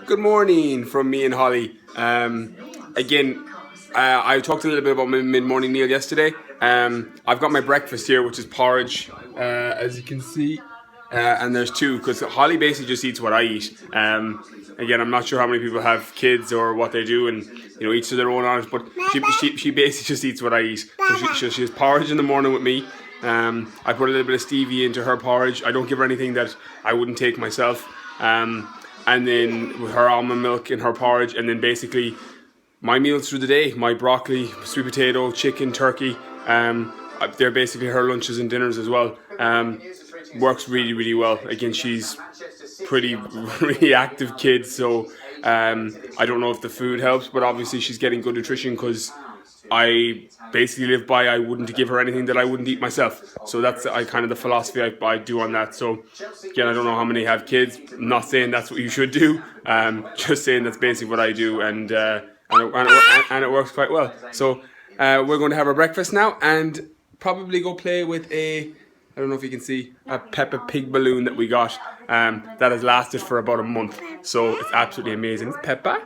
Good morning from me and Holly. I talked a little bit about my mid-morning meal yesterday. I've got my breakfast here, which is porridge, as you can see. And there's two, because Holly basically just eats what I eat. I'm not sure how many people have kids or what they do, and each to their own on it. But she basically just eats what I eat. So she has porridge in the morning with me. I put a little bit of stevia into her porridge. I don't give her anything that I wouldn't take myself. And then with her almond milk in her porridge, and then basically my meals through the day: my broccoli, sweet potato, chicken, turkey. They're basically her lunches and dinners as well. Works really, really well. Again, she's pretty really active kid, so I don't know if the food helps, but obviously she's getting good nutrition because I basically live by I wouldn't give her anything that I wouldn't eat myself. So that's kind of the philosophy I do on that. So again, I don't know how many have kids. I'm not saying that's what you should do. Just saying that's basically what I do, and it works quite well. So we're going to have our breakfast now and probably go play with I don't know if you can see, a Peppa Pig balloon that we got that has lasted for about a month. So it's absolutely amazing. It's Peppa.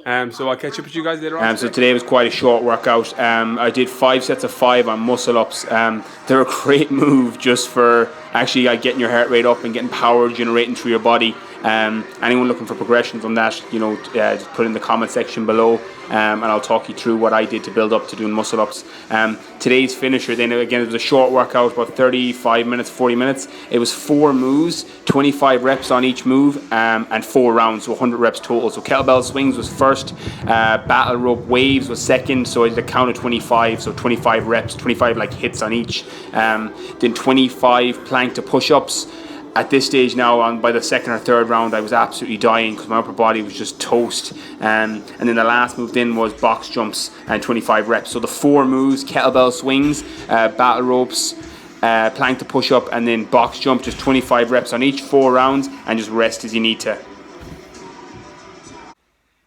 So I'll catch up with you guys later on. So today was quite a short workout. I did 5 sets of 5 on muscle ups. They're a great move just for actually getting your heart rate up and getting power generating through your body. Anyone looking for progressions on that, just put in the comment section below, and I'll talk you through what I did to build up to doing muscle ups. Today's finisher, then again, it was a short workout, about 35 minutes, 40 minutes. It was 4 moves, 25 reps on each move, and 4 rounds, so 100 reps total. So kettlebell swings was first, battle rope waves was second, so I did a count of 25, so 25 reps, 25 hits on each. Then 25 plank to push-ups. At this stage now, by the second or third round, I was absolutely dying because my upper body was just toast. And then the last move then was box jumps and 25 reps. So the 4 moves: kettlebell swings, battle ropes, plank to push up, and then box jump, just 25 reps on each, 4 rounds, and just rest as you need to.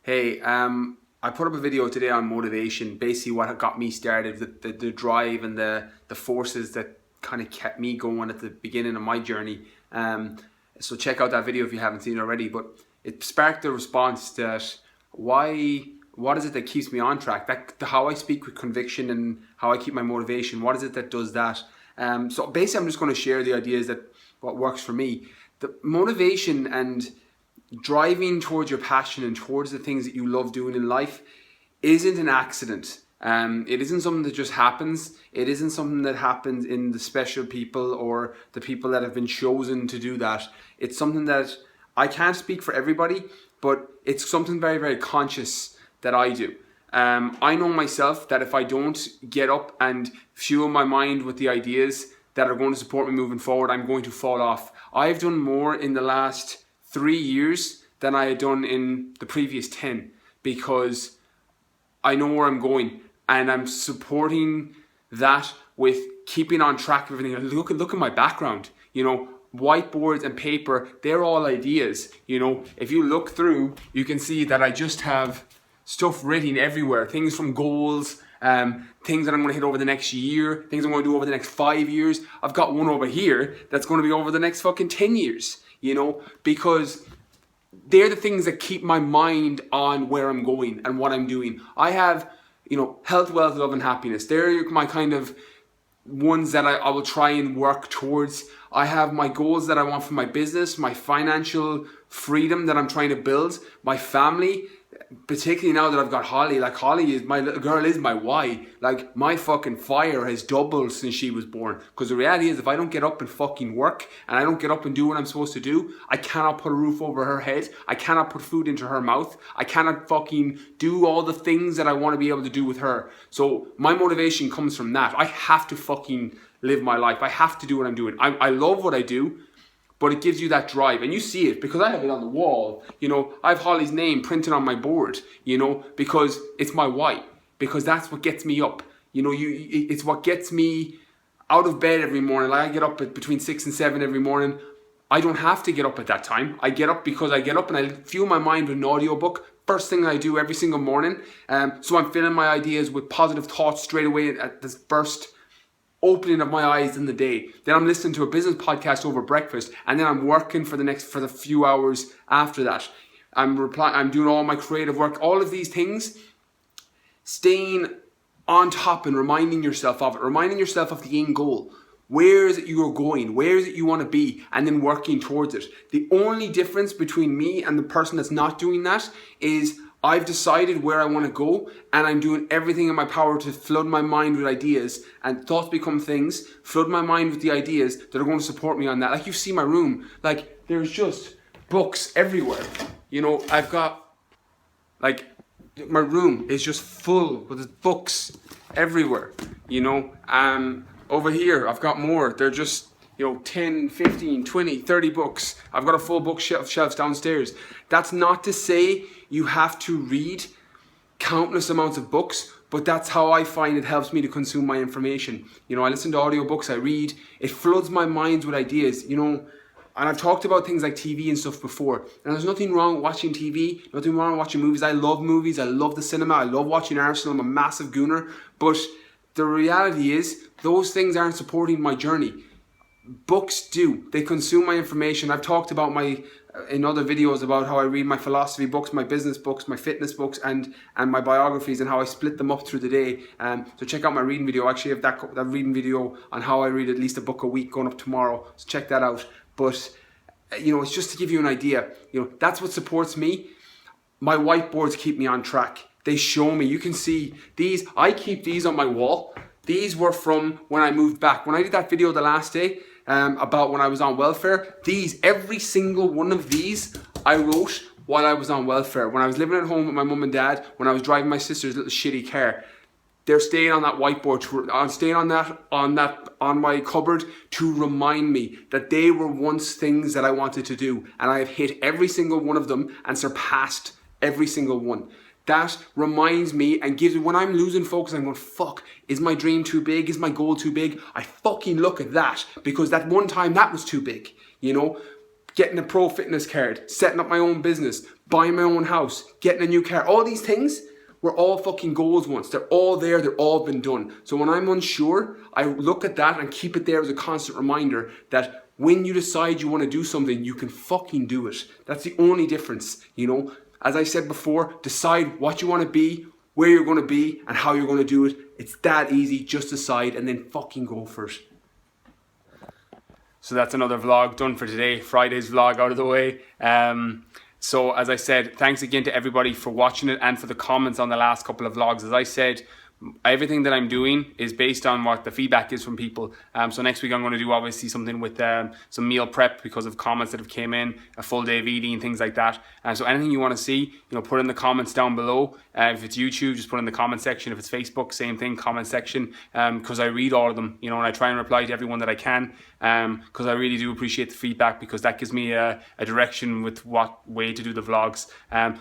Hey, I put up a video today on motivation, basically what got me started, the drive and the forces that kind of kept me going at the beginning of my journey. So check out that video if you haven't seen it already. But it sparked a response that what is it that keeps me on track? How I speak with conviction and how I keep my motivation. What is it that does that? So basically, I'm just going to share the ideas that what works for me. The motivation and driving towards your passion and towards the things that you love doing in life isn't an accident. It isn't something that just happens. It isn't something that happens in the special people or the people that have been chosen to do that. It's something that I can't speak for everybody, but it's something very, very conscious that I do. I know myself that if I don't get up and fuel my mind with the ideas that are going to support me moving forward, I'm going to fall off. I've done more in the last 3 years than I had done in the previous 10 because I know where I'm going. And I'm supporting that with keeping on track of everything. Look at my background. Whiteboards and paper, they're all ideas. If you look through, you can see that I just have stuff written everywhere. Things from goals, things that I'm going to hit over the next year, things I'm going to do over the next 5 years. I've got one over here that's going to be over the next fucking 10 years, because they're the things that keep my mind on where I'm going and what I'm doing. I have health, wealth, love, and happiness. They're my kind of ones that I will try and work towards. I have my goals that I want for my business, my financial freedom that I'm trying to build, my family, particularly now that I've got Holly. Holly is my little girl, is my why. My fucking fire has doubled since she was born. Because the reality is, if I don't get up and fucking work and I don't get up and do what I'm supposed to do, I cannot put a roof over her head. I cannot put food into her mouth. I cannot fucking do all the things that I want to be able to do with her. So my motivation comes from that. I have to fucking live my life. I have to do what I'm doing. I love what I do. But it gives you that drive, and you see it because I have it on the wall. I have Holly's name printed on my board. Because it's my why. Because that's what gets me up. It's what gets me out of bed every morning. I get up at between 6 and 7 every morning. I don't have to get up at that time. I get up because I get up and I fuel my mind with an audiobook. First thing I do every single morning. So I'm filling my ideas with positive thoughts straight away at this first opening of my eyes in the day. Then I'm listening to a business podcast over breakfast, and then I'm working for the few hours after that. I'm doing all my creative work. All of these things, staying on top and reminding yourself of it, reminding yourself of the end goal. Where is it you're going? Where is it you want to be? And then working towards it. The only difference between me and the person that's not doing that is I've decided where I want to go, and I'm doing everything in my power to flood my mind with ideas, and thoughts become things. Flood my mind with the ideas that are going to support me on that. Like, you see my room, like, there's just books everywhere. You know, I've got, like, my room is just full with books everywhere, you know. Over here, I've got more. They're just, 10, 15, 20, 30 books. I've got a full bookshelves downstairs. That's not to say you have to read countless amounts of books, but that's how I find it helps me to consume my information. I listen to audiobooks, I read. It floods my mind with ideas, and I've talked about things like TV and stuff before. And there's nothing wrong with watching TV, nothing wrong with watching movies. I love movies, I love the cinema, I love watching Arsenal, I'm a massive gooner. But the reality is, those things aren't supporting my journey. Books do. They consume my information. I've talked about in other videos about how I read my philosophy books, my business books, my fitness books, and my biographies, and how I split them up through the day. So check out my reading video. I actually have that reading video on how I read at least a book a week going up tomorrow. So check that out. But it's just to give you an idea. That's what supports me. My whiteboards keep me on track. They show me. You can see these. I keep these on my wall. These were from when I moved back. When I did that video the last day about when I was on welfare, every single one of these, I wrote while I was on welfare. When I was living at home with my mum and dad, when I was driving my sister's little shitty car, they're staying on that whiteboard, staying on my cupboard to remind me that they were once things that I wanted to do, and I have hit every single one of them and surpassed every single one. That reminds me and gives me, when I'm losing focus, I'm going, fuck, is my dream too big? Is my goal too big? I fucking look at that, because that one time that was too big, Getting a pro fitness card, setting up my own business, buying my own house, getting a new car, all these things were all fucking goals once. They're all there, they're all been done. So when I'm unsure, I look at that and keep it there as a constant reminder that when you decide you want to do something, you can fucking do it. That's the only difference, As I said before, decide what you want to be, where you're going to be, and how you're going to do it. It's that easy. Just decide and then fucking go for it. So that's another vlog done for today. Friday's vlog out of the way. So as I said, thanks again to everybody for watching it and for the comments on the last couple of vlogs. As I said, everything that I'm doing is based on what the feedback is from people. So next week I'm going to do obviously something with some meal prep because of comments that have came in, a full day of eating and things like that. So anything you want to see, put in the comments down below. If it's YouTube, just put in the comment section. If it's Facebook, same thing, comment section. Because I read all of them, and I try and reply to everyone that I can. Because I really do appreciate the feedback, because that gives me a direction with what way to do the vlogs.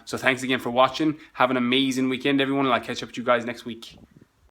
So thanks again for watching. Have an amazing weekend, everyone, and I'll catch up with you guys next week.